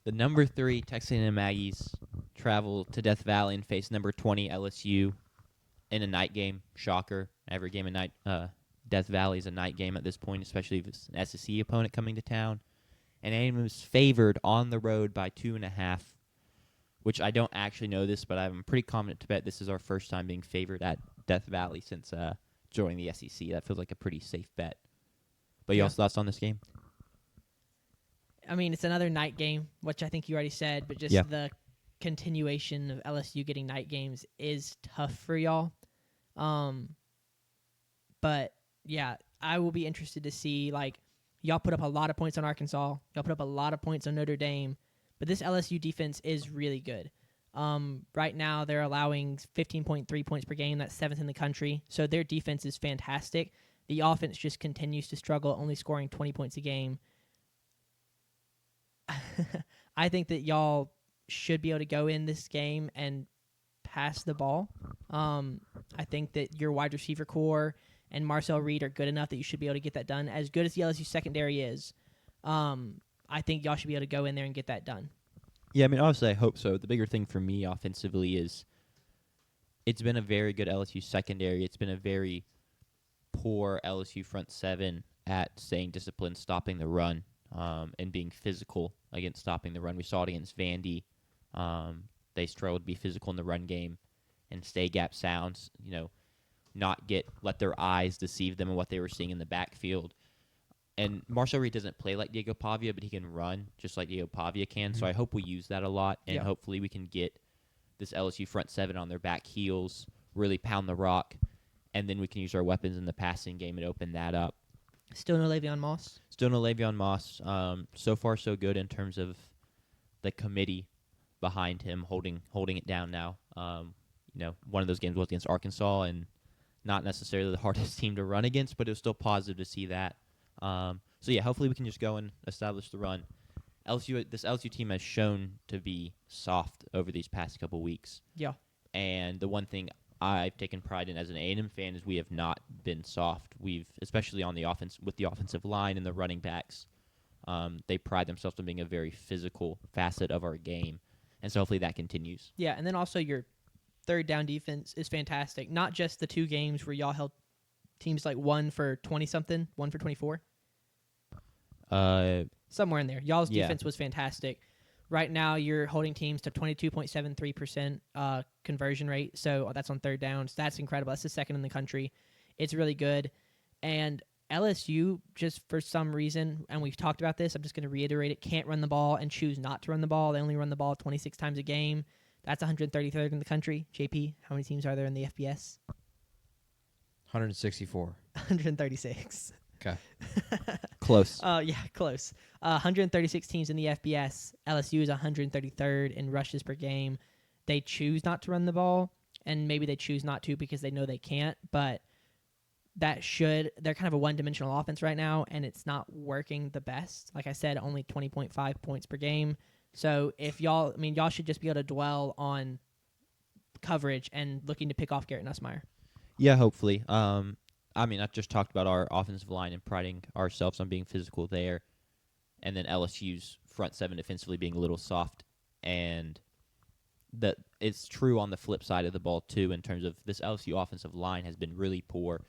The number 3 Texas A&M Aggies travel to Death Valley and face number 20 LSU in a night game. Shocker. Every game at night. Death Valley is a night game at this point, especially if it's an SEC opponent coming to town. And A&M is favored on the road by 2.5, which I don't actually know this, but I'm pretty confident to bet this is our first time being favored at Death Valley since joining the SEC. That feels like a pretty safe bet. But y'all's thoughts on this game? I mean, it's another night game, which I think you already said, but just the continuation of LSU getting night games is tough for y'all. But, yeah, I will be interested to see, like, y'all put up a lot of points on Arkansas. Y'all put up a lot of points on Notre Dame. But this LSU defense is really good. Right now, they're allowing 15.3 points per game. That's 7th in the country. So their defense is fantastic. The offense just continues to struggle, only scoring 20 points a game. I think that y'all should be able to go in this game and pass the ball. I think that your wide receiver core and Marcel Reed are good enough that you should be able to get that done. As good as the LSU secondary is, I think y'all should be able to go in there and get that done. Yeah, I mean, obviously I hope so. The bigger thing for me offensively is it's been a very good LSU secondary. It's been a very poor LSU front seven at staying disciplined, stopping the run, and being physical against stopping the run. We saw it against Vandy. They struggled to be physical in the run game and stay gap sounds, not let their eyes deceive them in what they were seeing in the backfield. And Marcel Reed doesn't play like Diego Pavia, but he can run just like Diego Pavia can. Mm-hmm. So I hope we use that a lot, and hopefully we can get this LSU front seven on their back heels, really pound the rock, and then we can use our weapons in the passing game and open that up. Still no Le'Veon Moss? Still no Le'Veon Moss. So far, so good in terms of the committee behind him holding it down now. One of those games was against Arkansas, and not necessarily the hardest team to run against, but it was still positive to see that. Hopefully we can just go and establish the run. This LSU team has shown to be soft over these past couple weeks. Yeah. And the one thing I've taken pride in as an A&M fan is we have not been soft. We've, especially on the offense, with the offensive line and the running backs, they pride themselves on being a very physical facet of our game. And so hopefully that continues. Yeah, and then also your third down defense is fantastic. Not just the two games where y'all held teams like 1 for 20-something, 1 for 24. Somewhere in there. Y'all's defense was fantastic. Right now, you're holding teams to 22.73% conversion rate. So that's on third downs. That's incredible. That's the second in the country. It's really good. And LSU, just for some reason, and we've talked about this, I'm just going to reiterate it, can't run the ball and choose not to run the ball. They only run the ball 26 times a game. That's 133rd in the country. JP, how many teams are there in the FBS? 164. 136. Okay. Close. Close. 136 teams in the FBS. LSU is 133rd in rushes per game. They choose not to run the ball, and maybe they choose not to because they know they can't, but they're kind of a one-dimensional offense right now, and it's not working the best. Like I said, only 20.5 points per game. So if y'all should just be able to dwell on coverage and looking to pick off Garrett Nussmeier. Yeah, hopefully. I've just talked about our offensive line and priding ourselves on being physical there, and then LSU's front seven defensively being a little soft, and that it's true on the flip side of the ball too in terms of this LSU offensive line has been really poor.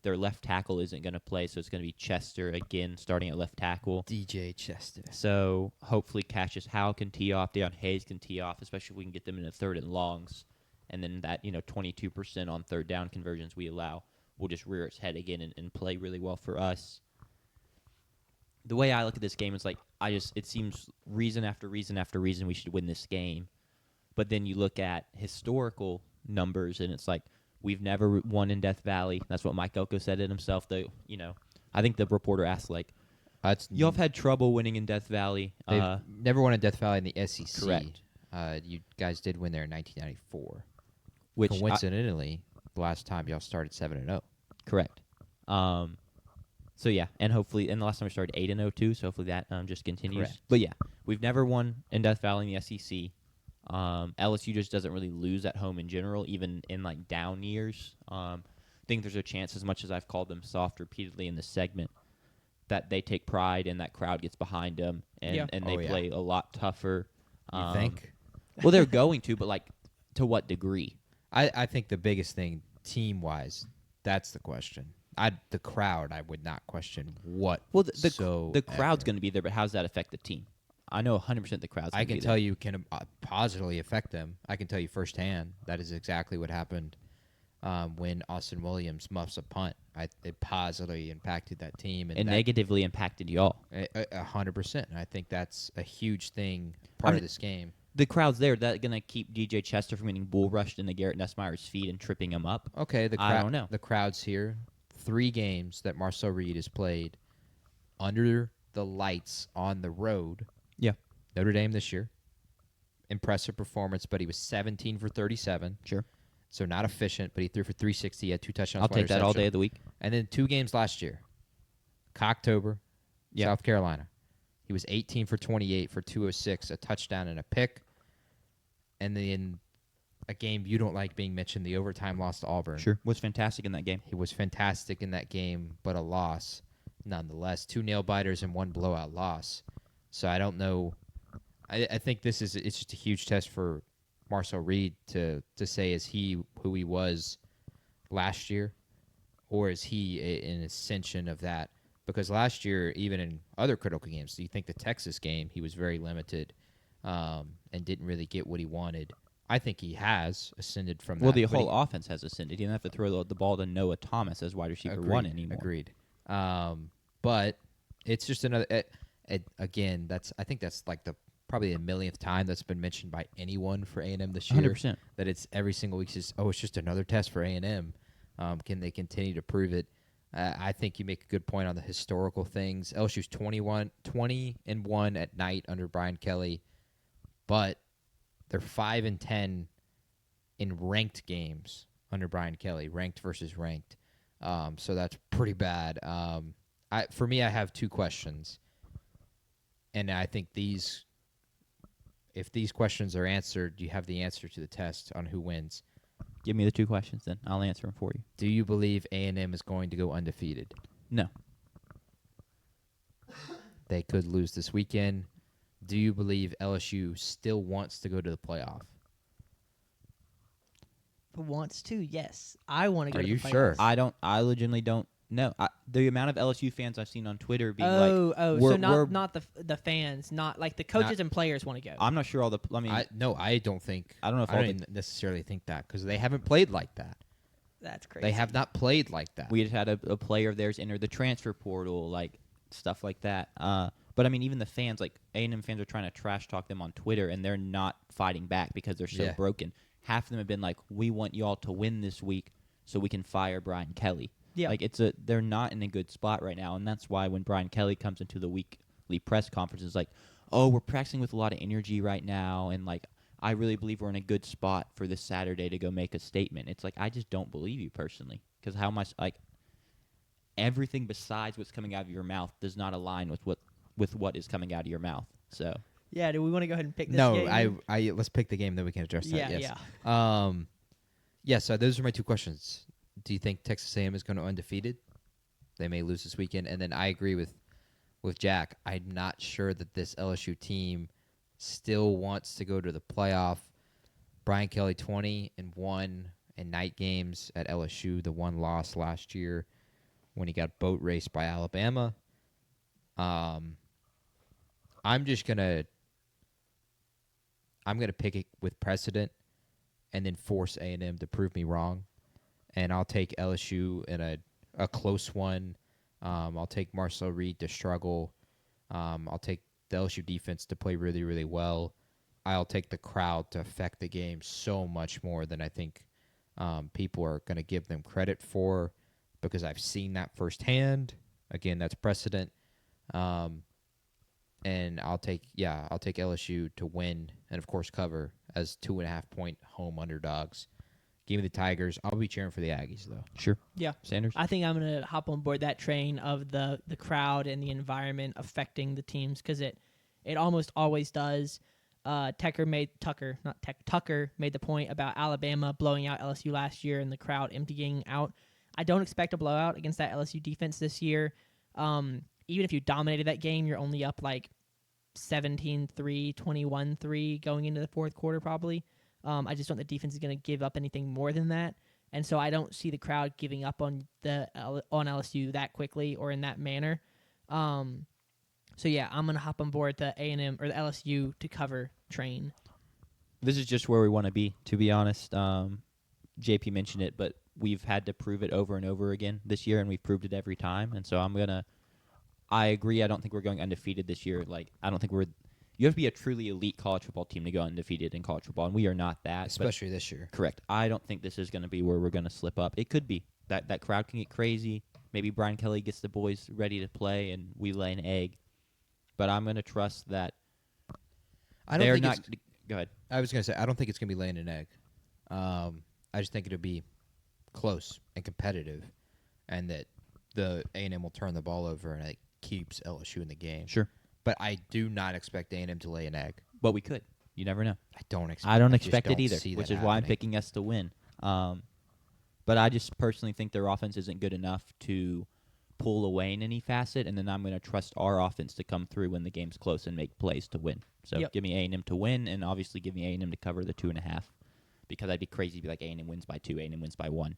Their left tackle isn't going to play, so it's going to be Chester again starting at left tackle. DJ Chester. So hopefully Cassius Howe can tee off, Deion Hayes can tee off, especially if we can get them in a third and longs, and then that 22% on third down conversions we allow will just rear its head again and play really well for us. The way I look at this game is it seems reason after reason after reason we should win this game. But then you look at historical numbers, and it's like we've never won in Death Valley. That's what Mike Elko said it himself. Though, I think the reporter asked, y'all have had trouble winning in Death Valley. They've never won in Death Valley in the SEC. Correct. You guys did win there in 1994. Which coincidentally, the last time y'all started 7-0. Correct. And hopefully, and the last time we started 8-0 too. So hopefully that just continues. Correct. But yeah, we've never won in Death Valley in the SEC. LSU just doesn't really lose at home in general, even in down years. I think there's a chance, as much as I've called them soft repeatedly in this segment, that they take pride and that crowd gets behind them and Yeah. and Oh, they yeah. play a lot tougher. You think? Well, they're going to, but like to what degree? I think the biggest thing team-wise, that's the question. The crowd, I would not question what. Well, the crowd's going to be there, but how does that affect the team? I know 100% the crowd's I going to can be tell there. you can positively affect them. I can tell you firsthand that is exactly what happened when Austin Williams muffs a punt. It positively impacted that team And that, negatively impacted y'all. 100%. And I think that's a huge thing, part mean, of this game. The crowd's there. That's going to keep DJ Chester from getting bull rushed into Garrett Nussmeier's feet and tripping him up. Okay, I don't know. The crowd's here. 3 games that Marcel Reed has played under the lights on the road. Yeah. Notre Dame this year. Impressive performance, but he was 17 for 37. Sure. So not efficient, but he threw for 360. He had 2 touchdowns. I'll one take that all interception. day of the week. And then 2 games last year. Cocktober, Yeah. South Carolina. He was 18 for 28 for 206, a touchdown and a pick. And then a game you don't like being mentioned, the overtime loss to Auburn. Sure. Was fantastic in that game. He was fantastic in that game, but a loss nonetheless. 2 nail-biters and 1 blowout loss. So I don't know. I think it's just a huge test for Marcel Reed to say, is he who he was last year, or is he an ascension of that? Because last year, even in other critical games, do you think the Texas game, he was very limited and didn't really get what he wanted? I think he has ascended from that. Well, the but whole offense has ascended. He didn't have to throw the ball to Noah Thomas as wide receiver 1 anymore. Agreed. But it's just another. Again, I think that's like probably the millionth time that's been mentioned by anyone for A&M this year. 100%. That it's every single week. It's just another test for A&M. Can they continue to prove it? I think you make a good point on the historical things. LSU's 20-1 at night under Brian Kelly, but they're 5-10 in ranked games under Brian Kelly, ranked versus ranked. So that's pretty bad. For me, I have 2 questions, and I think if these questions are answered, you have the answer to the test on who wins. Give me the 2 questions, then. I'll answer them for you. Do you believe A&M is going to go undefeated? No. They could lose this weekend. Do you believe LSU still wants to go to the playoff? Wants to, yes. I want to go Are to you the playoffs. sure? I legitimately don't know. The amount of LSU fans I've seen on Twitter being so we're- not the fans, not like the coaches and players want to go. I'm not sure all the. I mean, I don't think. I don't know if I all don't the- even necessarily think that because they haven't played like that. That's crazy. They have not played like that. we just had a player of theirs enter the transfer portal, like stuff like that. But I mean, even the fans, like A&M fans, are trying to trash talk them on Twitter, and they're not fighting back because they're so Yeah. broken. Half of them have been like, "We want y'all to win this week, so we can fire Brian Kelly." Yeah. Like they're not in a good spot right now, and that's why when Brian Kelly comes into the weekly press conference, it's like, "Oh, we're practicing with a lot of energy right now, and like I really believe we're in a good spot for this Saturday to go make a statement." It's like I just don't believe you personally, because how much like everything besides what's coming out of your mouth does not align with what is coming out of your mouth. So Yeah, do we want to go ahead and pick this No, game? I let's pick the game, then we can address that. Yeah, Yes. Yeah. So those are my 2 questions. Do you think Texas A&M is going to go undefeated? They may lose this weekend, and then I agree with Jack. I'm not sure that this LSU team still wants to go to the playoff. Brian Kelly 20-1 in night games at LSU. The 1 loss last year when he got boat raced by Alabama. I'm gonna pick it with precedent, and then force A&M to prove me wrong, and I'll take LSU in a close one. I'll take Marcel Reed to struggle. I'll take the LSU defense to play really, really well. I'll take the crowd to affect the game so much more than I think people are going to give them credit for, because I've seen that firsthand. Again, that's precedent. And I'll take LSU to win and, of course, cover as 2.5-point home underdogs. Give me the Tigers. I'll be cheering for the Aggies, though. sure, Yeah. Sanders. I think I'm going to hop on board that train of the crowd and the environment affecting the teams, because it almost always does. Tucker made the point about Alabama blowing out LSU last year and the crowd emptying out. I don't expect a blowout against that LSU defense this year. even if you dominated that game, you're only up like 17-3, 21-3 going into the fourth quarter probably. I just don't think the defense is going to give up anything more than that. And so I don't see the crowd giving up on LSU that quickly or in that manner. So yeah, I'm gonna hop on board the A&M or the LSU to cover train. This is just where we want to be, to be honest. JP mentioned it, but we've had to prove it over and over again this year, and we've proved it every time. And so I agree. I don't think we're going undefeated this year. Like, I don't think you have to be a truly elite college football team to go undefeated in college football, and we are not that. Especially this year. Correct. I don't think this is going to be where we're going to slip up. It could be. That crowd can get crazy. Maybe Brian Kelly gets the boys ready to play, and we lay an egg. But I'm going to trust that they're not. Go ahead. I was going to say, I don't think it's going to be laying an egg. I just think it'll be close and competitive, and that the A&M will turn the ball over, and it keeps LSU in the game. Sure. But I do not expect A&M to lay an egg. But we could. You never know. I don't expect it either, which is why I'm picking us to win. But I just personally think their offense isn't good enough to pull away in any facet, and then I'm going to trust our offense to come through when the game's close and make plays to win. So give me A&M to win, and obviously give me A&M to cover the 2.5, because I'd be crazy to be like A&M wins by 2, A&M wins by 1.